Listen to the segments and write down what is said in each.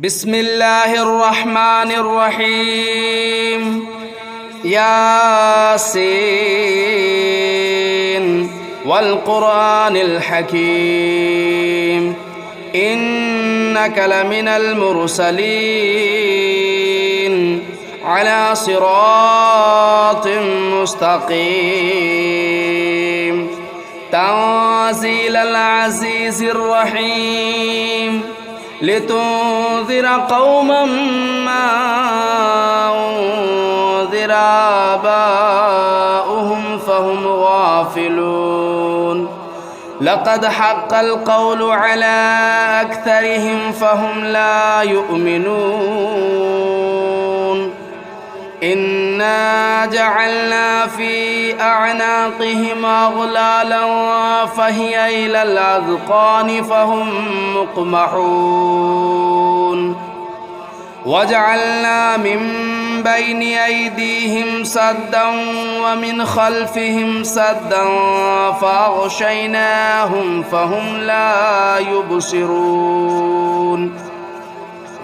بسم الله الرحمن الرحيم ياسين والقرآن الحكيم إنك لمن المرسلين على صراط مستقيم تنزيل العزيز الرحيم لتنذر قوما ما أنذر آباؤهم فهم غافلون لقد حق القول على أكثرهم فهم لا يؤمنون إنا جعلنا في أعناقهم أغلالا فهي إلى الأذقان فهم مقمحون وجعلنا من بين أيديهم سدا ومن خلفهم سدا فأغشيناهم فهم لا يبصرون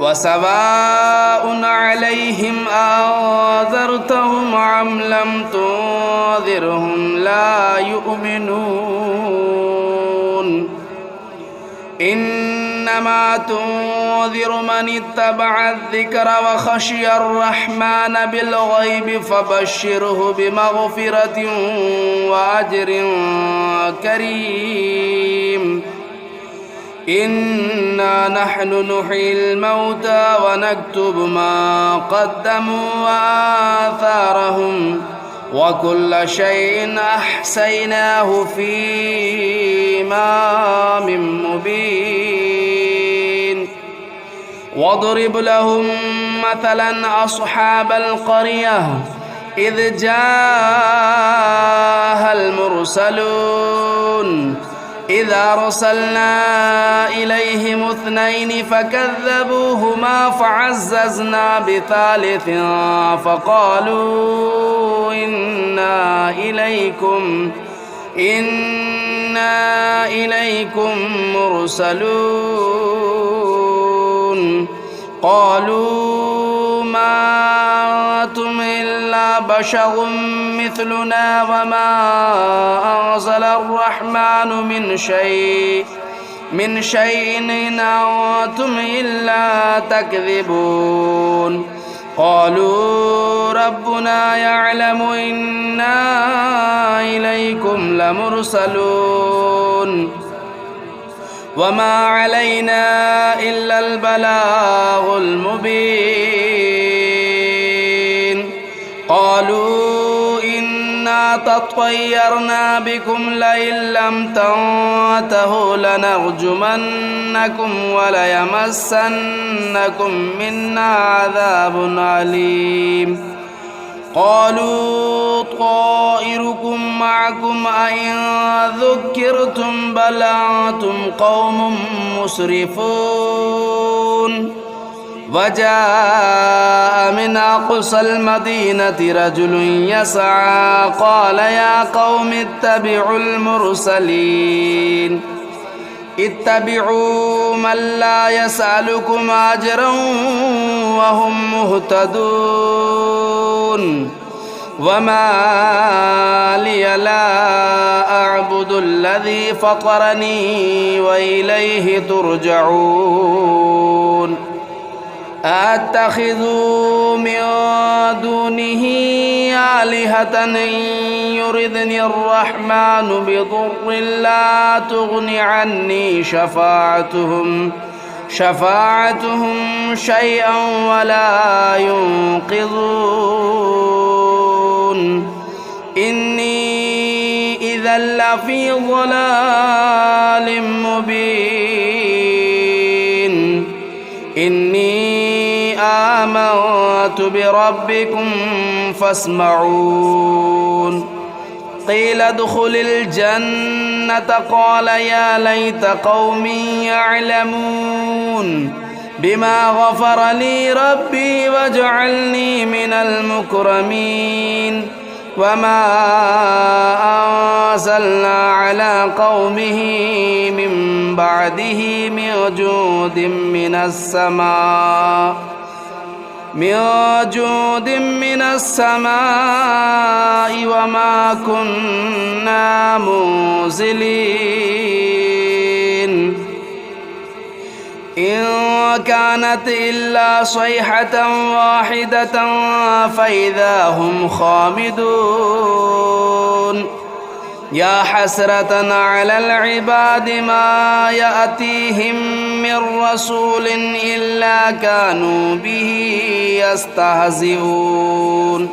وسواء عليهم أنذرتهم أم لم تنذرهم لا يؤمنون إنما تنذر من اتبع الذكر وخشي الرحمن بالغيب فبشره بمغفرة وأجر كريم إنا نحن نحيي الموتى ونكتب ما قدموا وآثارهم وكل شيء أحصيناه في إمام مبين واضرب لهم مثلا أصحاب القرية إذ جاءها المرسلون إذا أرسلنا إليهم اثنين فكذبوهما فعززنا بثالث فقالوا إنا إليكم مرسلون قالوا ما أنتم إلا بشر مثلنا وما أنزل الرحمن من شيء إن أنتم إلا تكذبون قالوا ربنا يعلم إنا إليكم لمرسلون وما علينا إلا البلاغ المبين قالوا إنا تطيرنا بكم لئن لم تنتهوا لنرجمنكم وليمسنكم منا عذاب أليم قالوا طائركم معكم أئن ذكرتم بل أنتم قوم مسرفون وجاء من أقصى المدينة رجل يسعى قال يا قوم اتبعوا المرسلين اتبعوا من لا يسألكم أجرا وهم مهتدون وما لي لا أعبد الذي فطرني وإليه ترجعون أتخذ من دونه آلهة إن يردني الرحمن بضر لا تغن عني شفاعتهم شيئا ولا ينقذون إني إذا لفي ضلال مبين إني آمنت بربكم فاسمعون قيل ادخل الجنة قال يا ليت قومي يعلمون بما غفر لي ربي وجعلني من المكرمين وما أنزلنا على قومه من بعده من جود من السماء وما كنا منزلين إن كانت إلا صيحة واحدة فإذا هم خامدون يا حسرة على العباد ما يأتيهم من رسول إلا كانوا به يستهزئون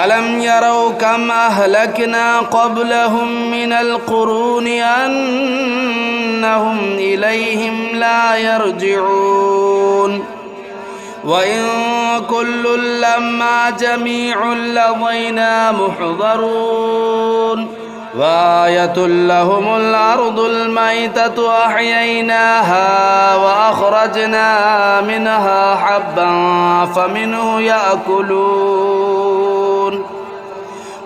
ألم يروا كم أهلكنا قبلهم من القرون أنهم إليهم لا يرجعون وإن كل لما جميع لدينا محضرون وآية لهم الأرض الميتة أحييناها وأخرجنا منها حبا فمنه يأكلون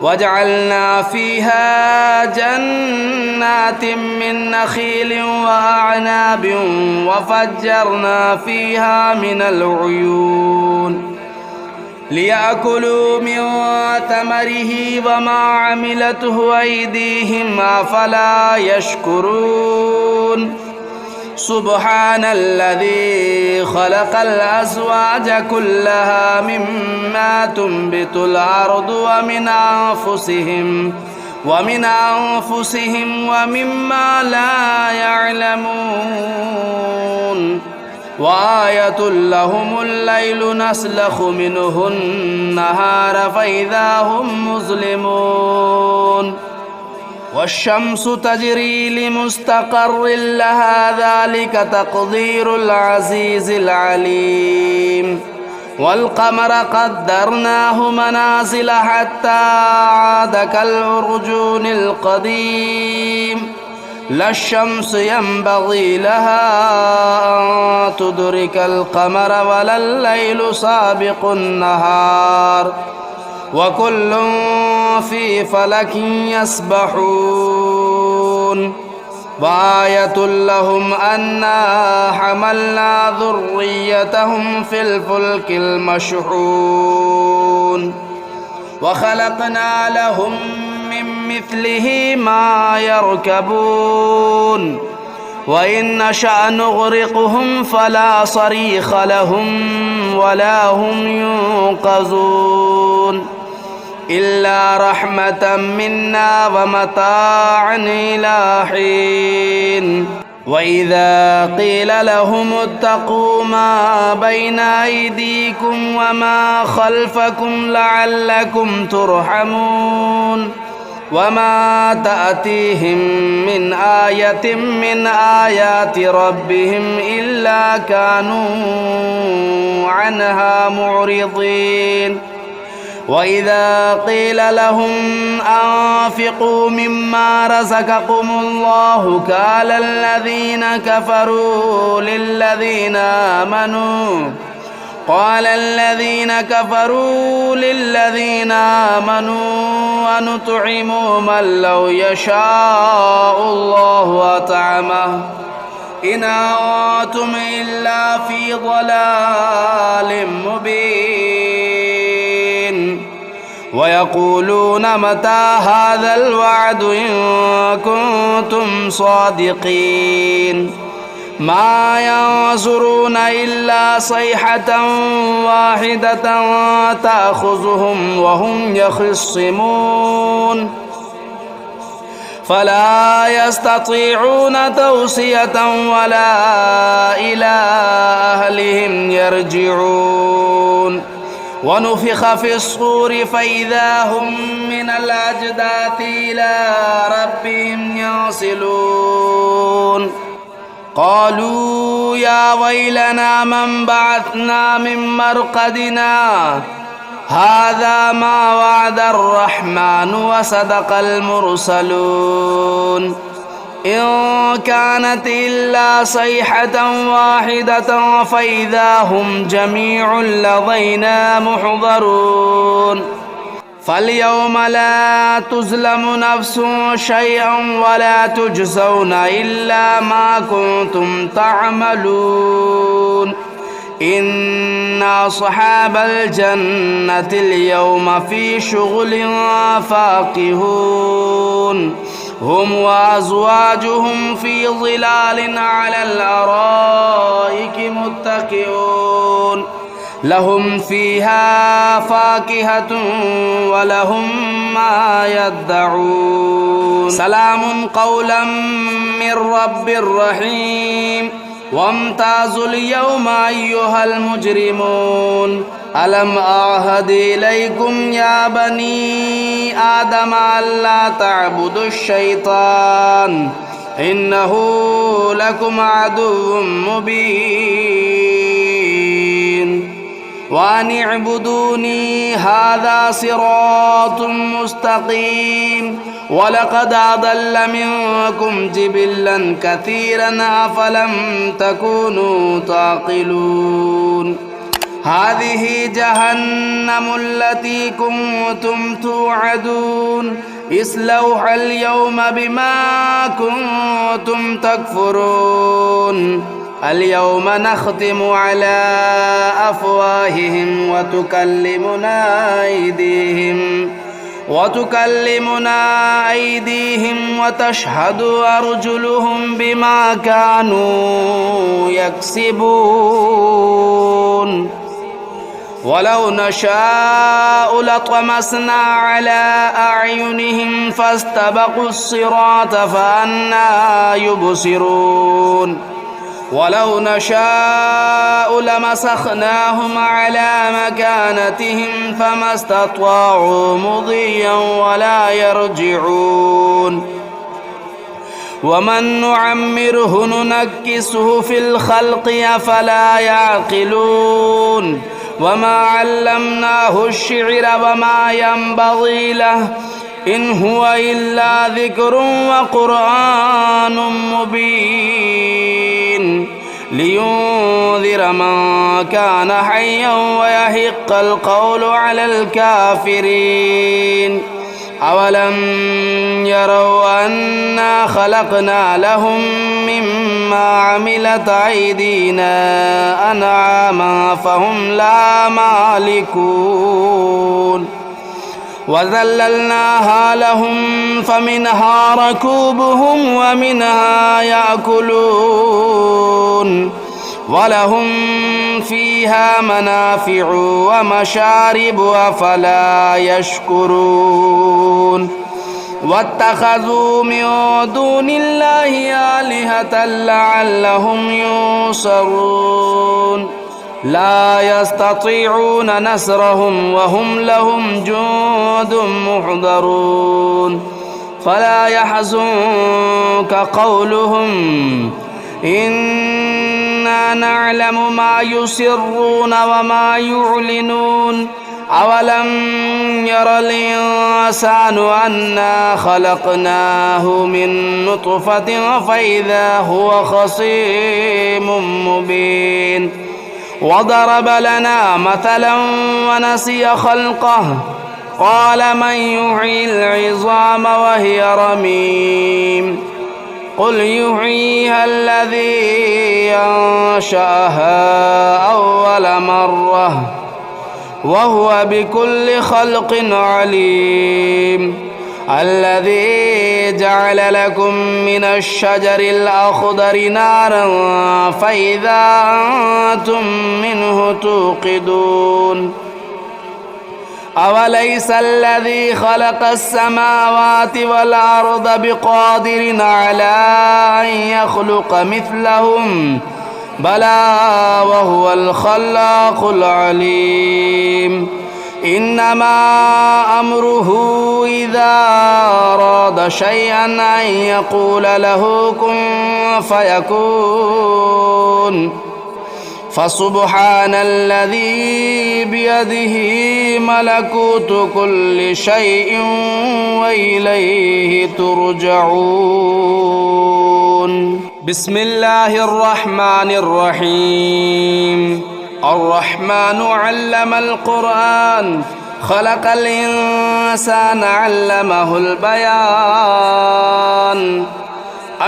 وجعلنا فيها جنات من نخيل وأعناب وفجرنا فيها من العيون ليأكلوا من ثمره وما عملته أيديهم أفلا يشكرون سبحان الذي خلق الأزواج كلها مما تنبت الأرض ومن أنفسهم ومما لا يعلمون وآية لهم الليل نسلخ منه النهار فإذا هم مظلمون والشمس تجري لمستقر لها ذلك تقدير العزيز العليم والقمر قدرناه منازل حتى عاد كالعرجون القديم لا الشمس ينبغي لها أن تدرك القمر ولا الليل سابق النهار وكل في فلك يسبحون وآية لهم أنا حملنا ذريتهم في الفلك المشحون وخلقنا لهم من مثله ما يركبون وإن نشأ نغرقهم فلا صريخ لهم ولا هم ينقذون إلا رحمة منا ومتاعا إلى حين وإذا قيل لهم اتقوا ما بين أيديكم وما خلفكم لعلكم ترحمون وما تأتيهم من آية من آيات ربهم إلا كانوا عنها معرضين وإذا قيل لهم أنفقوا مما رزقكم الله قال الذين كفروا للذين آمنوا ونطعم من لو يشاء الله أطعمه إن أنتم إلا في ضلال مبين ويقولون متى هذا الوعد إن كنتم صادقين ما ينظرون إلا صيحة واحدة تأخذهم وهم يخصمون فلا يستطيعون توصية ولا إلى أهلهم يرجعون ونفخ في الصور فإذا هم من الأجداث إلى ربهم ينسلون قالوا يا ويلنا من بعثنا من مرقدنا هذا ما وعد الرحمن وصدق المرسلون إن كانت إلا صيحة واحدة فإذا هم جميع لدينا محضرون فاليوم لا تظلم نفس شيئا ولا تجزون إلا ما كنتم تعملون إن أصحاب الجنة اليوم في شغل فاكهون هم وأزواجهم في ظلال على الأرائك متكئون لهم فيها فاكهة ولهم ما يدعون سلام قولا من رب رحيم وامتازوا اليوم أيها المجرمون ألم أعهد إليكم يا بني آدم ألا تعبدوا الشيطان إنه لكم عدو مبين وأن اعبدوني هذا صراط مستقيم ولقد أضل منكم جبلا كثيرا أفلم تكونوا تعقلون هذه جهنم التي كنتم توعدون اصلوها اليوم بما كنتم تكفرون اليوم نختم على أفواههم وتكلمنا أيديهم وتشهد أرجلهم بما كانوا يكسبون ولو نشاء لطمسنا على أعينهم فاستبقوا الصراط فأنى يبصرون ولو نشاء لمسخناهم على مكانتهم فما استطاعوا مضيا ولا يرجعون ومن نعمره ننكسه في الخلق أفلا يعقلون وما علمناه الشعر وما ينبغي له إن هو إلا ذكر وقرآن مبين لينذر من كان حيا ويحق القول على الكافرين أولم يروا أنا خلقنا لهم مما عملت أيدينا أنعاما فهم لا مالكون وذللناها لهم فمنها ركوبهم ومنها يأكلون ولهم فيها منافع ومشارب أفلا يشكرون واتخذوا من دون الله آلهة لعلهم ينصرون لا يستطيعون نصرهم وهم لهم جند محضرون فلا يحزنك قولهم إنا نعلم ما يسرون وما يعلنون أولم ير الإنسان أنا خلقناه من نطفة فإذا هو خصيم مبين وضرب لنا مثلا ونسي خلقه قال من يحيي العظام وهي رميم قل يحييها الذي أنشأها أول مرة وهو بكل خلق عليم الذي جعل لكم من الشجر الأخضر نارا فإذا أنتم منه توقدون أوليس الذي خلق السماوات والأرض بقادر على أن يخلق مثلهم بلى وهو الخلاق العليم إنما أمره إذا أراد شيئا أن يقول له كن فيكون فسبحان الذي بيده ملكوت كل شيء وإليه ترجعون بسم الله الرحمن الرحيم الرحمن علم القرآن خلق الإنسان علمه البيان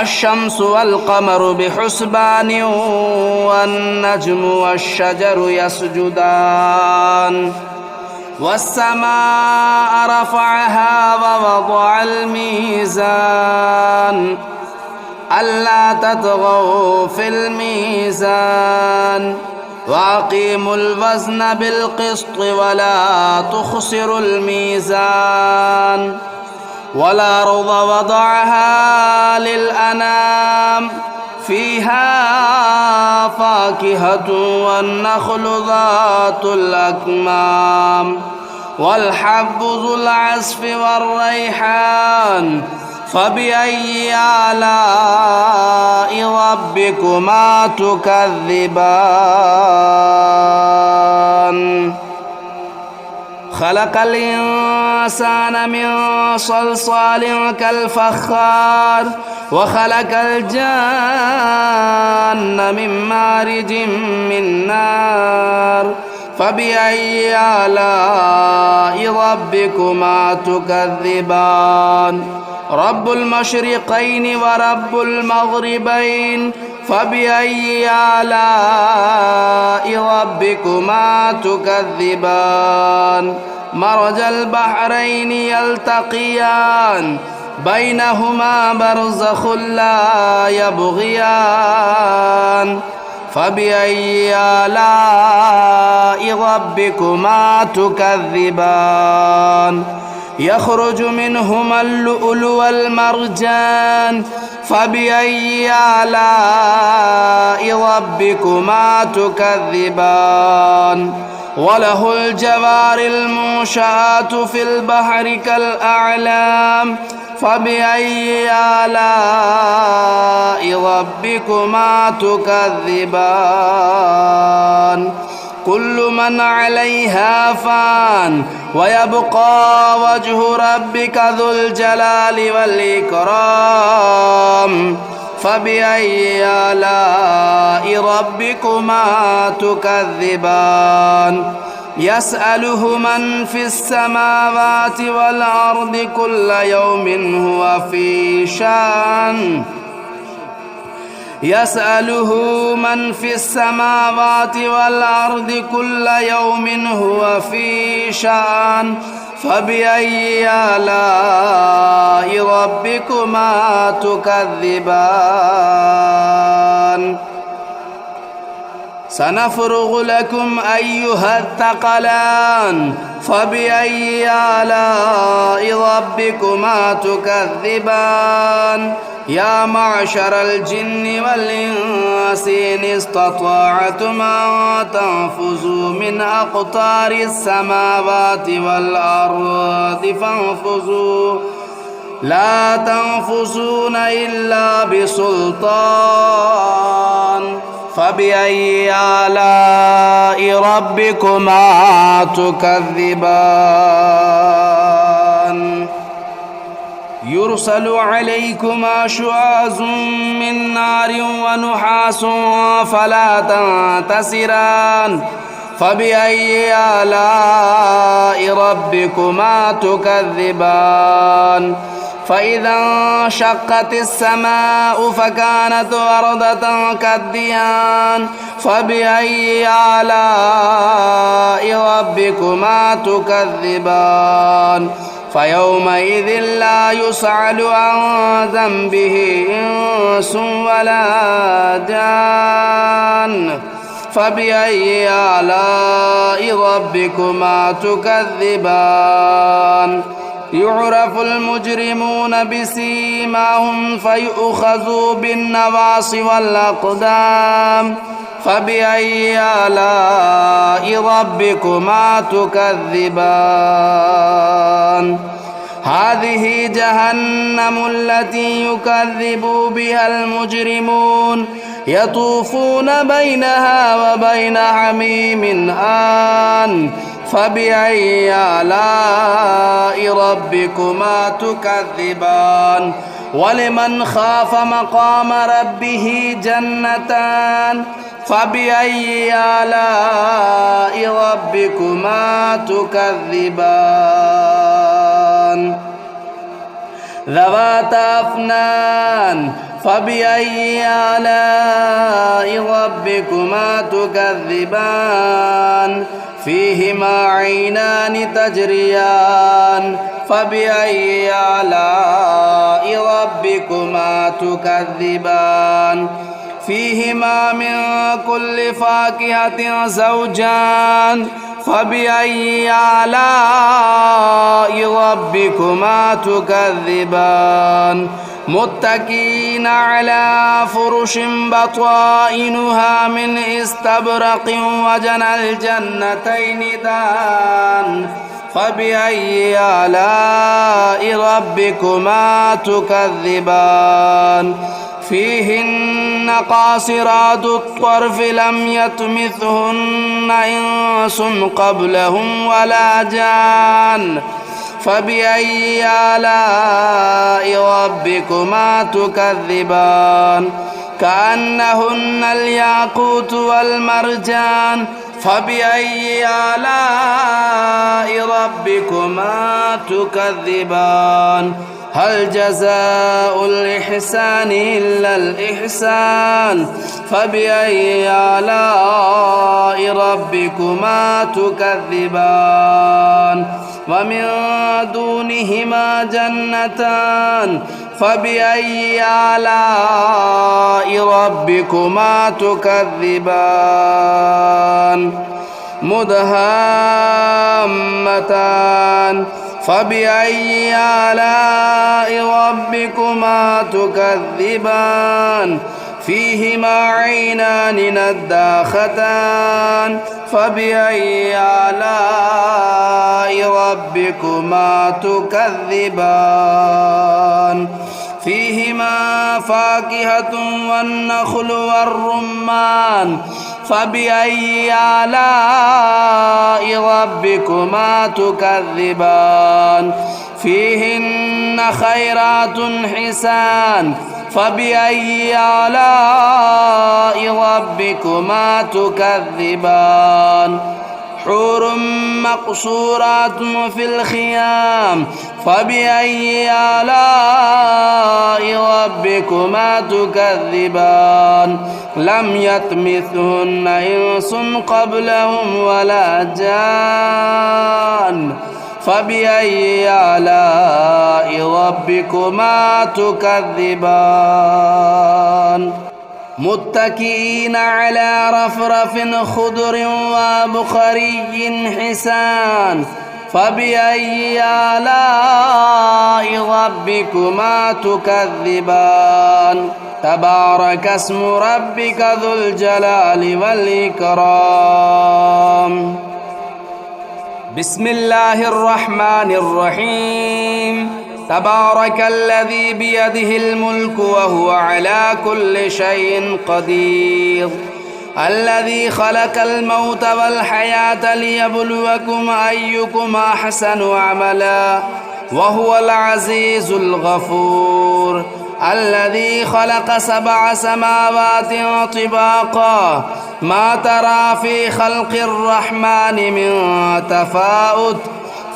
الشمس والقمر بحسبان والنجم والشجر يسجدان والسماء رفعها ووضع الميزان ألا تطغوا في الميزان وأقيموا الوزن بالقسط ولا تخسروا الميزان والأرض وضعها للأنام فيها فاكهة والنخل ذات الأكمام والحب ذو العصف والريحان فبأي آلاء ربكما تكذبان خلق الإنسان من صلصال كالفخار وخلق الجان من مارج من نار فبأي آلاء ربكما تكذبان رب المشرقين ورب المغربين فبأي آلاء ربكما تكذبان مرج البحرين يلتقيان بينهما برزخ لا يبغيان فبأي آلاء ربكما تكذبان يخرج منهما اللؤلؤ والمرجان فبأي آلاء ربكما تكذبان وله الجوار المنشآت في البحر كالأعلام فبأي آلاء ربكما تكذبان كل من عليها فان ويبقى وجه ربك ذو الجلال والإكرام فبأي آلاء ربكما تكذبان يسأله من في السماوات والأرض كل يوم هو في شأن يسأله من في السماوات والأرض كل يوم هو في شأن فبأي آلاء ربكما تكذبان سنفرغ لكم أيها الثقلان فبأي آلاء ربكما تكذبان يا معشر الجن والإنس إن استطعتم أن تنفذوا من أقطار السماوات والأرض فانفذوا لا تنفذون إلا بسلطان فبأي آلاء ربكما تكذبان يرسل عليكما شواظ من نار ونحاس فلا تنتصران فبأي آلاء ربكما تكذبان فإذا انشقت السماء فكانت وردة كالدهان فبأي آلاء ربكما تكذبان فيومئذ لا يسأل عن ذنبه إنس ولا جان فبأي آلاء ربكما تكذبان يعرف المجرمون بسيماهم فيؤخذوا بالنواصي والأقدام فبأي آلاء ربكما تكذبان هذه جهنم التي يكذب بها المجرمون يطوفون بينها وبين حميم آن فبأي آلاء ربكما تكذبان ولمن خاف مقام ربه جنتان فبأي آلاء ربكما تكذبان ذواتا أفنان فبأي آلاء ربكما تكذبان فيهما عينان تجريان فبأي آلاء ربكما تكذبان فيهما من كل فاكهة زوجان فبأي آلاء ربكما تكذبان متكئين على فرش بطائنها من استبرق وجنى الجنتين دان فبأي آلاء ربكما تكذبان فيهن قاصرات الطرف لم يطمثهن إنس قبلهم ولا جان فبأي آلاء ربكما تكذبان كأنهن الياقوت والمرجان فبأي آلاء ربكما تكذبان هل جزاء الإحسان إلا الإحسان فبأي آلاء ربكما تكذبان ومن دونهما جنتان فبأي آلاء ربكما تكذبان مدهامتان فبأي آلاء ربكما تكذبان فيهما عينان نداختان فبأي آلاء ربكما تكذبان فيهما فاكهة والنخل والرمان فبأي آلاء ربكما تكذبان فيهن خيرات حسان فبأي آلاء ربكما تكذبان حور مقصورات في الخيام فبأي آلاء ربكما تكذبان لم يطمثهن إنس قبلهم ولا جان فبأي آلاء ربكما تكذبان متكئين على رفرف خضر وبخري حسان فبأي آلاء ربكما تكذبان تبارك اسم ربك ذو الجلال والإكرام بسم الله الرحمن الرحيم تبارك الذي بيده الملك وهو على كل شيء قدير الذي خلق الموت والحياة ليبلوكم أيكم أحسن عملا وهو العزيز الغفور الذي خلق 7 سماوات طباقا ما ترى في خلق الرحمن من تفاؤت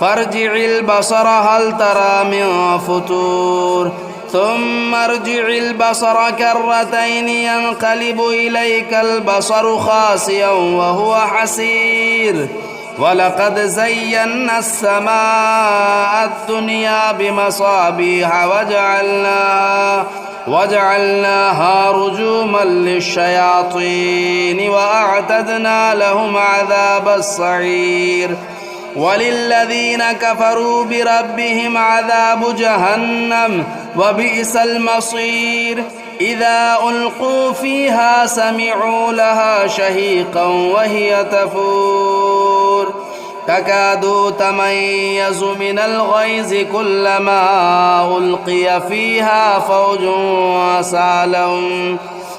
فارجع البصر هل ترى من فتور ثم ارجع البصر كرتين ينقلب إليك البصر خاسئا وهو حسير ولقد زينا السماء الدنيا بمصابيح وجعلناها رجوما للشياطين وأعتدنا لهم عذاب السعير وللذين كفروا بربهم عذاب جهنم وبئس المصير إذا ألقوا فيها سمعوا لها شهيقا وهي تفور تكاد تميز من الغيظ كلما ألقي فيها فوج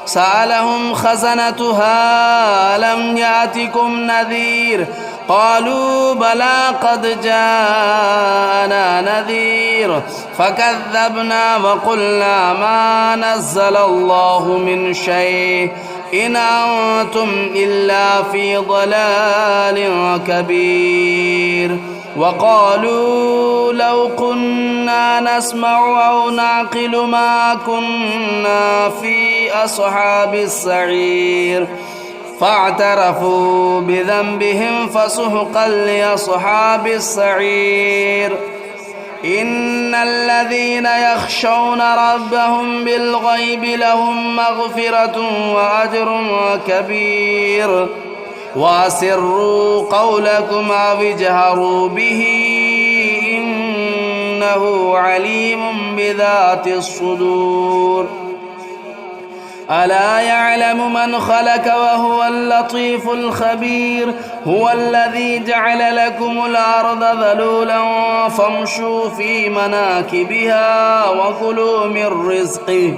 سألهم خزنتها ألم يأتكم نذير قالوا بلى قد جاءنا نذير فكذبنا وقلنا ما نزل الله من شيء إن أنتم إلا في ضلال كبير. وقالوا لو كنا نسمع أو نعقل ما كنا في أصحاب السعير فاعترفوا بذنبهم فسحقا لأصحاب السعير. إن الذين يخشون ربهم بالغيب لهم مغفرة وأجر كبير. وأسروا قولكم أو اجهروا به إنه عليم بذات الصدور. ألا يعلم من خلق وهو اللطيف الخبير. هو الذي جعل لكم الأرض ذلولا فامشوا في مناكبها وكلوا من رزقه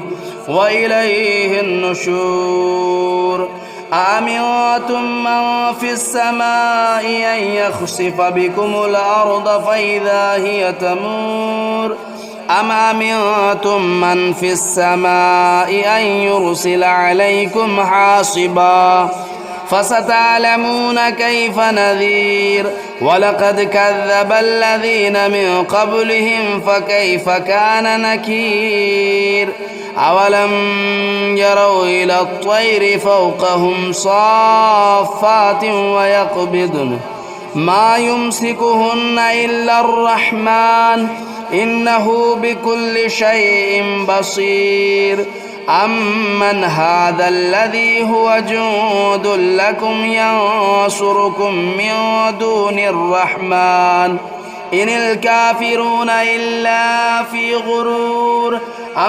وإليه النشور. أأمنتم من في السماء أن يخسف بكم الأرض فإذا هي تمور أم أمنتم من في السماء أن يرسل عليكم حاصبا فستعلمون كيف نذير. ولقد كذب الذين من قبلهم فكيف كان نكير. أولم يروا إلى الطير فوقهم صافات ويقبضن ما يمسكهن إلا الرحمن إنه بكل شيء بصير. أمن هذا الذي هو جند لكم ينصركم من دون الرحمن إن الكافرون إلا في غرور.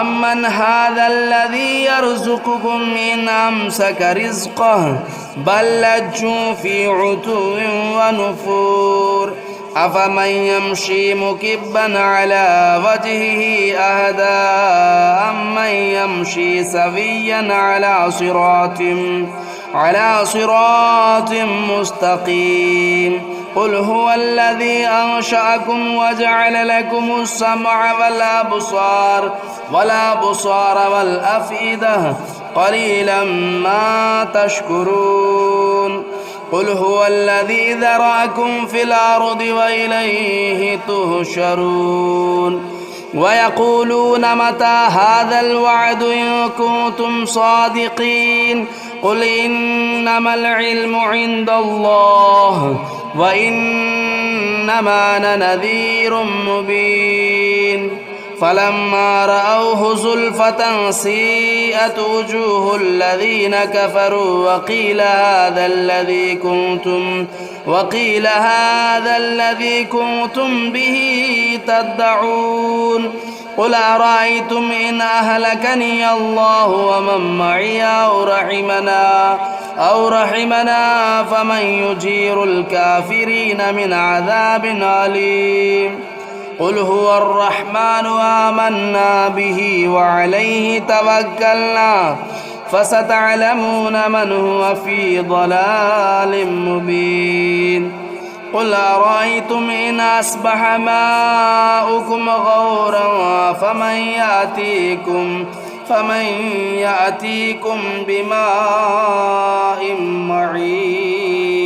أمن هذا الذي يرزقكم إن أمسك رزقه بل لجوا في عتو ونفور. أفمن يمشي مكبا على وجهه أهدى أمن يمشي سويا على صراط مستقيم. قل هو الذي أنشأكم وجعل لكم السمع والأبصار والأفئدة قليلا ما تشكرون. قل هو الذي ذرأكم في الأرض وإليه تهشرون. ويقولون متى هذا الوعد إن كنتم صادقين. قل إنما العلم عند الله وإنما أنا نذير مبين. فلما رأوه زلفة سيئت وجوه الذين كفروا وقيل هذا الذي كنتم به تدعون. قل أرأيتم إن أهلكني الله ومن معي أو رحمنا فمن يجير الكافرين من عذاب أليم. قل هو الرحمن آمنا به وعليه توكلنا فستعلمون من هو في ضلال مبين. قل أرأيتم إن أصبح ماؤكم غورا فمن يأتيكم بماء معين.